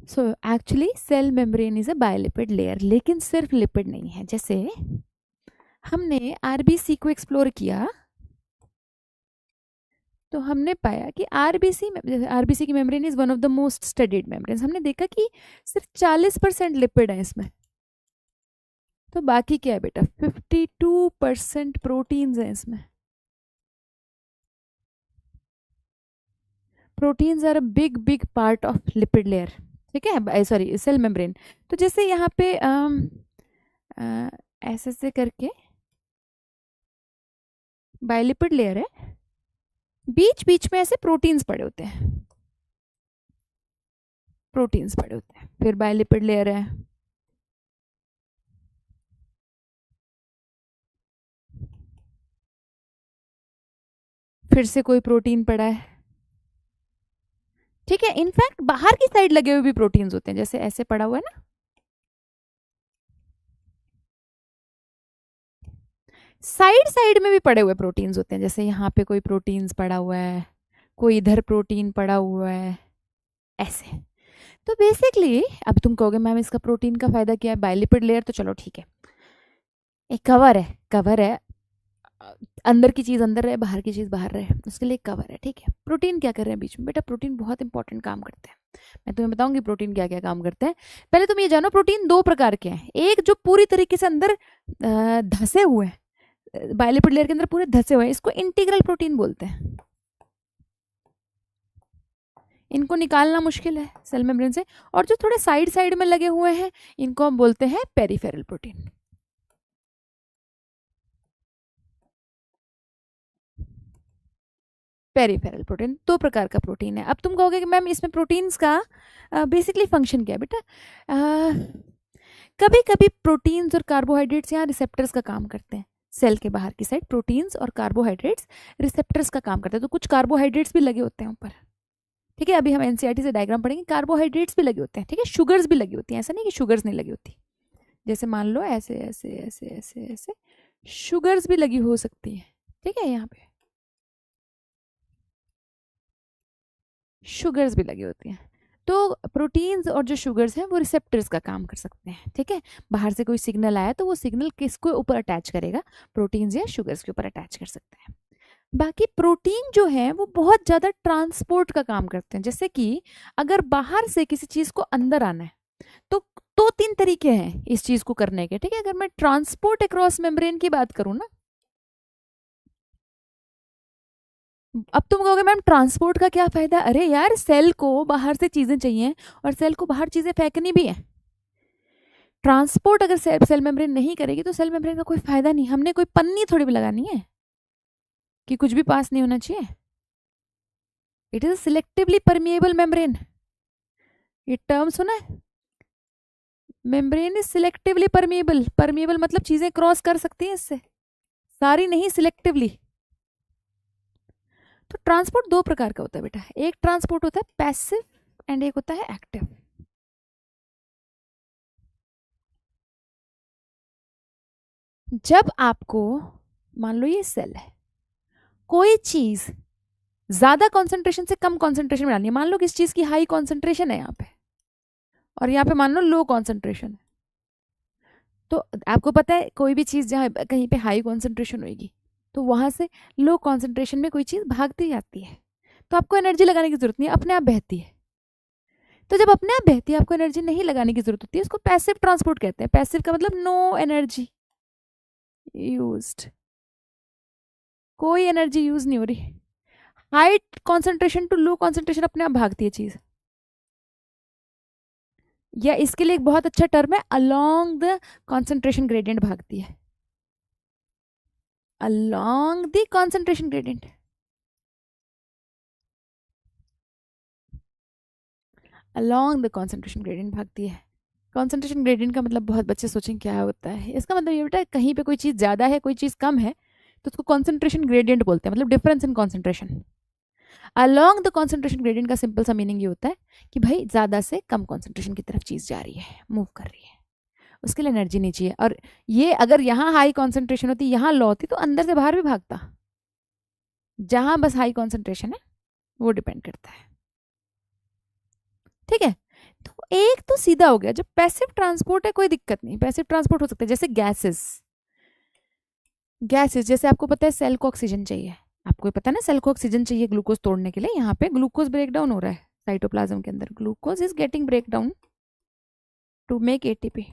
So actually cell membrane is a bilipid layer, लेकिन सिर्फ lipid नहीं है। जैसे हमने आरबीसी को एक्सप्लोर किया तो हमने पाया कि आरबीसी की membrane is one of the most studied membranes. हमने देखा कि सिर्फ 40% लिपिड है इसमें, तो बाकी क्या है बेटा, 52% प्रोटीन्स हैं इसमें। Proteins are a big big part of lipid layer, ठीक है, सॉरी सेल मेम्ब्रेन। तो जैसे यहाँ पे ऐसे से करके बायोलिपिड लेयर है, बीच बीच में ऐसे प्रोटीन्स पड़े होते हैं, प्रोटीन्स पड़े होते हैं। फिर बायोलिपिड लेयर है, फिर से कोई प्रोटीन पड़ा है, ठीक है। इनफैक्ट बाहर की साइड लगे हुए भी प्रोटीन्स होते हैं, जैसे ऐसे पड़ा हुआ है ना, साइड साइड में भी पड़े हुए प्रोटीन्स होते हैं। जैसे यहाँ पे कोई प्रोटीन्स पड़ा हुआ है, कोई इधर प्रोटीन पड़ा हुआ है, ऐसे। तो बेसिकली अब तुम कहोगे मैम इसका प्रोटीन का फायदा क्या है, बायोलिपिड लेयर तो चलो ठीक है, एक कवर है, कवर है, अंदर की चीज़ अंदर रहे, बाहर की चीज़ बाहर रहे, उसके लिए कवर है, ठीक है। प्रोटीन क्या कर रहे हैं बीच में, बेटा प्रोटीन बहुत इंपॉर्टेंट काम करते हैं। मैं तुम्हें बताऊंगी प्रोटीन क्या क्या काम करते हैं। पहले तुम ये जानो प्रोटीन दो प्रकार के हैं, एक जो पूरी तरीके से अंदर धसे हुए हैं, बायोलिपिड लेयर के अंदर पूरे धसे हुए हैं, इसको इंटीग्रल प्रोटीन बोलते हैं। इनको निकालना मुश्किल है सेल मेम्ब्रेन से। और जो थोड़े साइड साइड में लगे हुए हैं इनको हम बोलते हैं पेरिफेरल प्रोटीन। पेरिफेरल प्रोटीन दो प्रकार का प्रोटीन है। अब तुम कहोगे कि मैम इसमें प्रोटीन्स का बेसिकली फंक्शन क्या है बेटा, कभी कभी प्रोटीन्स और कार्बोहाइड्रेट्स यहाँ रिसेप्टर्स का काम करते हैं। सेल के बाहर की साइड प्रोटीन्स और कार्बोहाइड्रेट्स रिसेप्टर्स का काम करते हैं, तो कुछ कार्बोहाइड्रेट्स भी लगे होते हैं ऊपर, ठीक है। अभी हम एनसीईआरटी से डायग्राम पढ़ेंगे, कार्बोहाइड्रेट्स भी लगे होते हैं, ठीक है, शुगर्स भी लगी होती हैं, ऐसा नहीं कि शुगर्स नहीं लगी होती। जैसे मान लो ऐसे ऐसे ऐसे ऐसे ऐसे शुगर्स भी लगी हो सकती है, ठीक है, यहाँ पे शुगर्स भी लगी होती हैं। तो प्रोटीन्स और जो शुगर्स हैं वो रिसेप्टर्स का काम कर सकते हैं, ठीक है। बाहर से कोई सिग्नल आया तो वो सिग्नल किसको ऊपर अटैच करेगा, प्रोटीन्स या शुगर्स के ऊपर अटैच कर सकते हैं। बाकी प्रोटीन जो है वो बहुत ज़्यादा ट्रांसपोर्ट का काम करते हैं। जैसे कि अगर बाहर से किसी चीज़ को अंदर आना है तो दो तीन तरीके हैं इस चीज़ को करने के, ठीक है। अगर मैं ट्रांसपोर्ट अक्रॉस मेम्ब्रेन की बात करूँ ना, अब तुम कहोगे मैम ट्रांसपोर्ट का क्या फायदा, अरे यार सेल को बाहर से चीजें चाहिए और सेल को बाहर चीजें फेंकनी भी है। ट्रांसपोर्ट अगर सेल मेम्ब्रेन नहीं करेगी तो सेल मेम्ब्रेन का कोई फायदा नहीं। हमने कोई पन्नी थोड़ी भी लगानी है कि कुछ भी पास नहीं होना चाहिए। It is selectively permeable membrane, ये टर्म सुना है, membrane is selectively permeable. Permeable मतलब चीजें क्रॉस कर सकती हैं इससे, सारी नहीं, सिलेक्टिवली। तो ट्रांसपोर्ट दो प्रकार का होता है बेटा, एक ट्रांसपोर्ट होता है पैसिव एंड एक होता है एक्टिव। जब आपको मान लो ये सेल है, कोई चीज ज्यादा कॉन्सेंट्रेशन से कम कॉन्सेंट्रेशन में डालनी है, मान लो किस चीज की हाई कॉन्सेंट्रेशन है यहाँ पे और यहाँ पे मान लो लो कॉन्सेंट्रेशन है, तो आपको पता है कोई भी चीज जहाँ कहीं पे हाई कॉन्सेंट्रेशन होगी तो वहां से लो कॉन्सेंट्रेशन में कोई चीज भागती जाती है, तो आपको एनर्जी लगाने की जरूरत नहीं है, अपने आप बहती है। तो जब अपने आप बहती है आपको एनर्जी नहीं लगाने की जरूरत होती है, इसको पैसिव ट्रांसपोर्ट कहते हैं। पैसिव का मतलब नो एनर्जी यूज्ड, कोई एनर्जी यूज नहीं हो रही। High concentration to low concentration अपने आप भागती है चीज। या इसके लिए एक बहुत अच्छा टर्म है, अलोंग द कॉन्सेंट्रेशन ग्रेडियंट भागती है, along the concentration gradient. Along the concentration gradient भागती है। कॉन्सेंट्रेशन ग्रेडियंट का मतलब बहुत बच्चे सोचेंगे क्या होता है, इसका मतलब ये बेटा कहीं पे कोई चीज़ ज़्यादा है कोई चीज़ कम है तो उसको कॉन्सेंट्रेशन ग्रेडियंट बोलते हैं, मतलब difference in concentration. Along the concentration gradient का सिंपल सा मीनिंग ये होता है कि भाई ज़्यादा से कम कॉन्सेंट्रेशन की तरफ चीज़ जा रही है, मूव कर रही है, उसके लिए एनर्जी नहीं चाहिए। और ये अगर यहाँ हाई कॉन्सेंट्रेशन होती, यहाँ लो होती, तो अंदर से बाहर भी भागता। जहाँ बस हाई कॉन्सेंट्रेशन है वो डिपेंड करता है, ठीक है। तो एक तो सीधा हो गया, जब पैसिव ट्रांसपोर्ट है कोई दिक्कत नहीं, पैसिव ट्रांसपोर्ट हो सकता है। जैसे गैसेस, गैसेस जैसे आपको पता है सेल को ऑक्सीजन चाहिए, आपको पता है ना सेल को ऑक्सीजन चाहिए ग्लूकोज तोड़ने के लिए। यहाँ पे ग्लूकोज ब्रेक डाउन हो रहा है साइटोप्लाज्म के अंदर, glucose is getting break down to make ATP,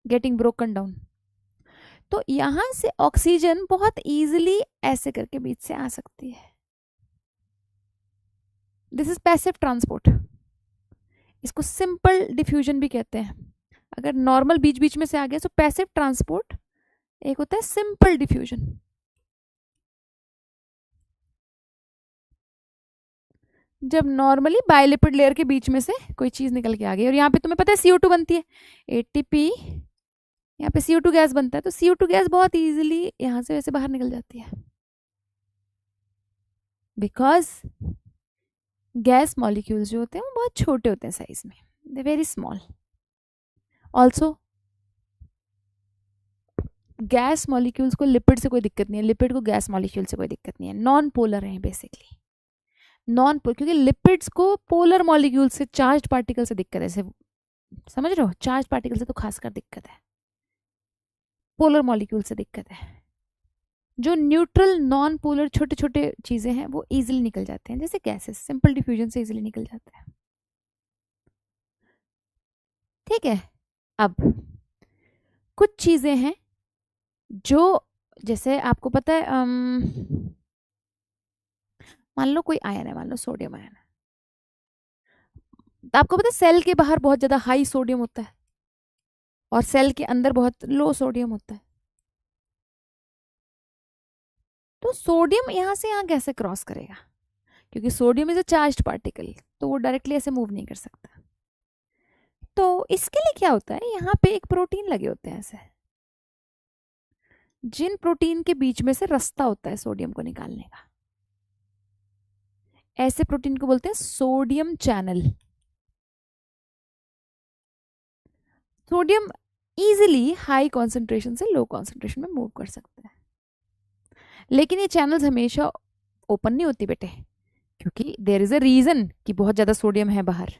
getting broken down. तो यहां से ऑक्सीजन बहुत इजीली ऐसे करके बीच से आ सकती है। दिस इज पैसिव ट्रांसपोर्ट, इसको सिंपल डिफ्यूजन भी कहते हैं। अगर नॉर्मल बीच बीच में से आ गया तो पैसिव ट्रांसपोर्ट, एक होता है सिंपल डिफ्यूजन। जब नॉर्मली बायोलिपिड लेयर के बीच में से कोई चीज निकल के आ गई, और यहाँ पे तुम्हें पता है CO2 बनती है, एटीपी, यहाँ पे CO2 गैस बनता है, तो CO2 गैस बहुत इजीली यहाँ से वैसे बाहर निकल जाती है, बिकॉज गैस मॉलिक्यूल्स जो होते हैं वो बहुत छोटे होते हैं साइज में, they very small. Also gas molecules को लिपिड से कोई दिक्कत नहीं है, लिपिड को गैस मॉलिक्यूल से कोई दिक्कत नहीं है, नॉन पोलर हैं बेसिकली, नॉन पोलर, क्योंकि लिपिड्स को पोलर मॉलिक्यूल से, चार्ज पार्टिकल से दिक्कत है, ऐसे समझ रहे हो, चार्ज पार्टिकल से तो खासकर दिक्कत है, पोलर मॉलिक्यूल से दिक्कत है। जो न्यूट्रल नॉन पोलर छोटे छोटे चीजें हैं वो इजीली निकल जाते हैं, जैसे गैसेस सिंपल डिफ्यूजन से इजीली निकल जाते हैं। ठीक है, अब कुछ चीजें हैं जो, जैसे आपको पता है मान लो कोई आयन है, मान लो सोडियम आयन है, तो आपको पता है सेल के बाहर बहुत ज्यादा हाई सोडियम होता है और सेल के अंदर बहुत लो सोडियम होता है। तो सोडियम यहां से यहां कैसे क्रॉस करेगा, क्योंकि sodium is a charged particle, तो वो डायरेक्टली ऐसे मूव नहीं कर सकता। तो इसके लिए क्या होता है, यहाँ पे एक प्रोटीन लगे होते हैं ऐसे, जिन प्रोटीन के बीच में से रास्ता होता है सोडियम को निकालने का, ऐसे प्रोटीन को बोलते हैं sodium channel. Sodium easily high concentration से लो कॉन्सेंट्रेशन में मूव कर सकता है, लेकिन ये चैनल्स हमेशा ओपन नहीं होती बेटे, क्योंकि देयर इज अ रीजन कि बहुत ज़्यादा सोडियम है बाहर,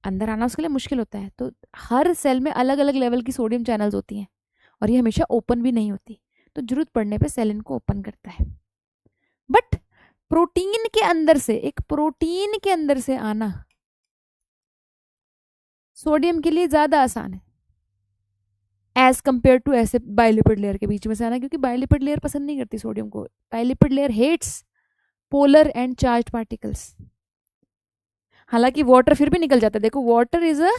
अंदर आना उसके लिए मुश्किल होता है। तो हर सेल में अलग अलग लेवल की सोडियम चैनल्स होती हैं और ये हमेशा ओपन भी नहीं होती, तो जरूरत पड़ने पे सेल इनको ओपन करता है। बट प्रोटीन के अंदर से, एक प्रोटीन के अंदर से आना सोडियम के लिए ज़्यादा आसान है एज कंपेयर टू ऐसे बायोलिपिड लेयर के बीच में से आना, क्योंकि बायोलिपिड लेयर पसंद नहीं करती सोडियम को, bilipid layer hates polar and charged particles. हालांकि वाटर फिर भी निकल जाता है, देखो water is a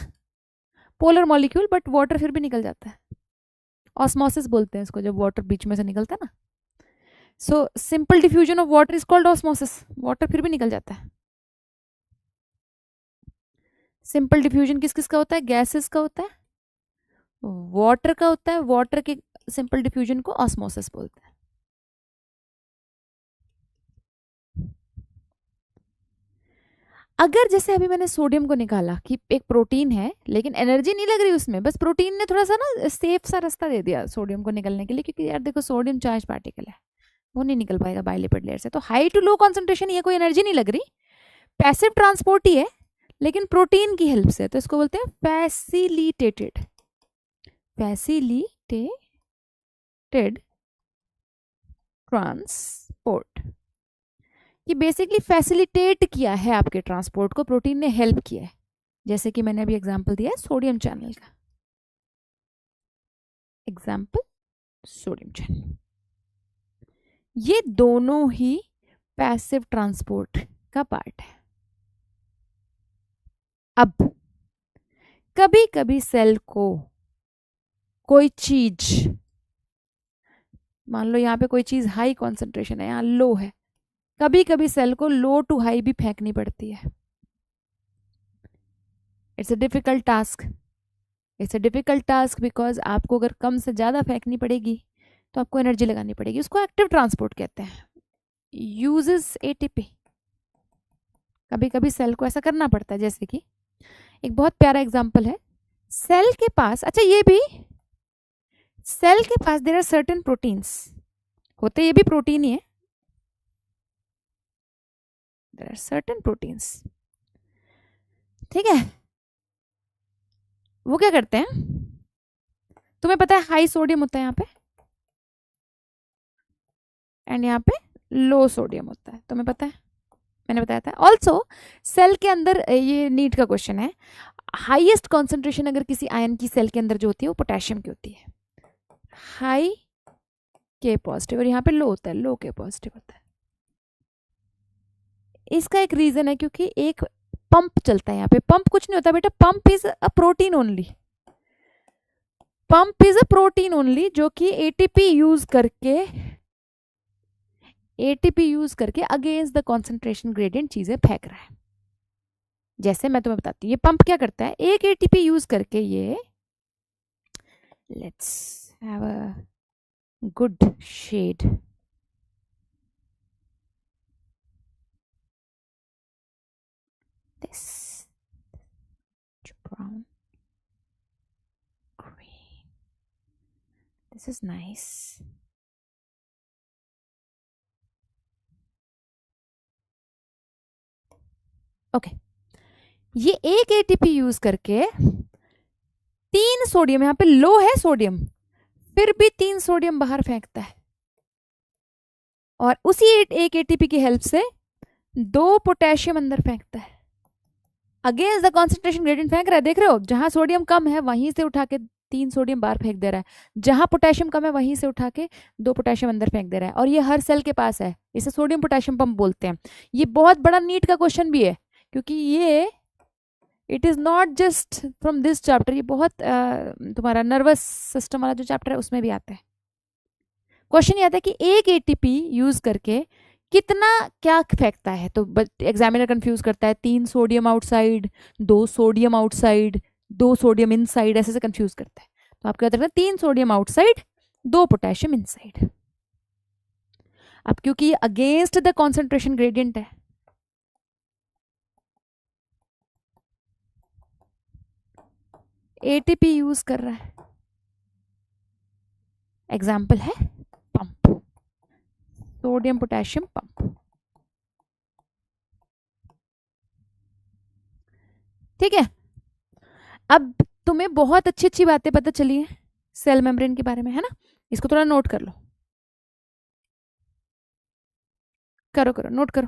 polar molecule but water फिर भी निकल जाता है, ऑस्मोसिस बोलते हैं इसको जब वाटर बीच में से निकलता है ना। So simple diffusion of water is called osmosis, water फिर भी निकल जाता है। सिंपल डिफ्यूजन किस किस का होता है, गैसेस का होता है, वाटर का होता है, वाटर के सिंपल डिफ्यूजन को ऑस्मोसिस बोलते हैं। अगर जैसे अभी मैंने सोडियम को निकाला कि एक प्रोटीन है लेकिन एनर्जी नहीं लग रही उसमें, बस प्रोटीन ने थोड़ा सा ना सेफ सा रास्ता दे दिया सोडियम को निकलने के लिए, क्योंकि यार देखो सोडियम चार्ज पार्टिकल है, वो नहीं निकल पाएगा बायोलिपिड लेयर से, तो हाई टू लो कॉन्सेंट्रेशन, ये कोई एनर्जी नहीं लग रही, पैसिव ट्रांसपोर्ट ही है लेकिन प्रोटीन की हेल्प से, तो इसको बोलते हैं फैसिलिटेटेड, फैसिलिटेटेड ट्रांसपोर्ट, कि बेसिकली फैसिलिटेट किया है आपके ट्रांसपोर्ट को, प्रोटीन ने हेल्प किया है, जैसे कि मैंने अभी एग्जांपल दिया है सोडियम चैनल का, एग्जांपल सोडियम चैनल। ये दोनों ही पैसिव ट्रांसपोर्ट का पार्ट है। अब कभी कभी सेल को कोई चीज, मान लो यहाँ पे कोई चीज हाई कॉन्सेंट्रेशन है, यहाँ लो है, कभी कभी सेल को लो टू हाई भी फेंकनी पड़ती है। It's a difficult task, it's a difficult task because आपको अगर कम से ज़्यादा फेंकनी पड़ेगी तो आपको एनर्जी लगानी पड़ेगी, उसको एक्टिव ट्रांसपोर्ट कहते हैं, यूजेस एटीपी। कभी कभी सेल को ऐसा करना पड़ता है, जैसे कि एक बहुत प्यारा एग्जांपल है, सेल के पास, अच्छा ये भी सेल के पास देयर आर सर्टेन प्रोटीन्स होते, ये भी प्रोटीन ही है, देयर आर सर्टेन प्रोटीन्स, ठीक है। वो क्या करते हैं, तुम्हें पता है हाई सोडियम होता है यहाँ पे एंड यहाँ पे लो सोडियम होता है, तुम्हें पता है, मैंने बताया था। ऑल्सो सेल के अंदर, ये नीट का क्वेश्चन है, हाईएस्ट कॉन्सेंट्रेशन अगर किसी आयन की सेल के अंदर जो होती है वो पोटेशियम की होती है, हाई के पॉजिटिव, और यहाँ पे लो होता है, लो के पॉजिटिव होता है। इसका एक रीजन है क्योंकि एक पंप चलता है यहाँ पे, पंप कुछ नहीं होता बेटा, pump is a protein only, pump is a protein only जो कि एटीपी यूज करके अगेंस्ट द कॉन्सेंट्रेशन ग्रेडियंट चीजें फेंक रहा है। जैसे मैं तुम्हें बताती हूँ, ये पंप क्या करता है, एक एटीपी यूज करके ये, let's have a good shade, this brown, green, this is nice, okay. ये एक एटीपी यूज करके 3 सोडियम, यहाँ पे लो है सोडियम, फिर भी 3 सोडियम बाहर फेंकता है, और उसी एक एटीपी की हेल्प से 2 पोटेशियम अंदर फेंकता है, अगेंस्ट द कॉन्सेंट्रेशन ग्रेडियंट फेंक रहा है। देख रहे हो, जहां सोडियम कम है वहीं से उठा के 3 सोडियम बाहर फेंक दे रहा है, जहां पोटेशियम कम है वहीं से उठा के 2 पोटेशियम अंदर फेंक दे रहा है, और ये हर सेल के पास है, इसे सोडियम पोटेशियम पंप बोलते हैं। ये बहुत बड़ा नीट का क्वेश्चन भी है क्योंकि ये it is not just from this chapter, ये बहुत तुम्हारा नर्वस सिस्टम वाला जो चैप्टर है उसमें भी आता है। क्वेश्चन ये आता है कि एक एटीपी यूज करके कितना क्या फेंकता है, तो एग्जामिनर कंफ्यूज करता है, 3 sodium outside, 2 sodium outside, 2 sodium inside, ऐसे से कंफ्यूज करता है। तो आपको याद रखना 3 सोडियम आउटसाइड, 2 पोटेशियम इनसाइड। अब क्योंकि ये अगेंस्ट द कॉन्सेंट्रेशन ग्रेडियंट है, एटीपी यूज कर रहा है, एग्जाम्पल है पंप, सोडियम पोटेशियम पंप, ठीक है। अब तुम्हें बहुत अच्छी अच्छी बातें पता चली है सेल मेम्ब्रेन के बारे में, है ना, इसको थोड़ा नोट कर लो, करो करो नोट करो।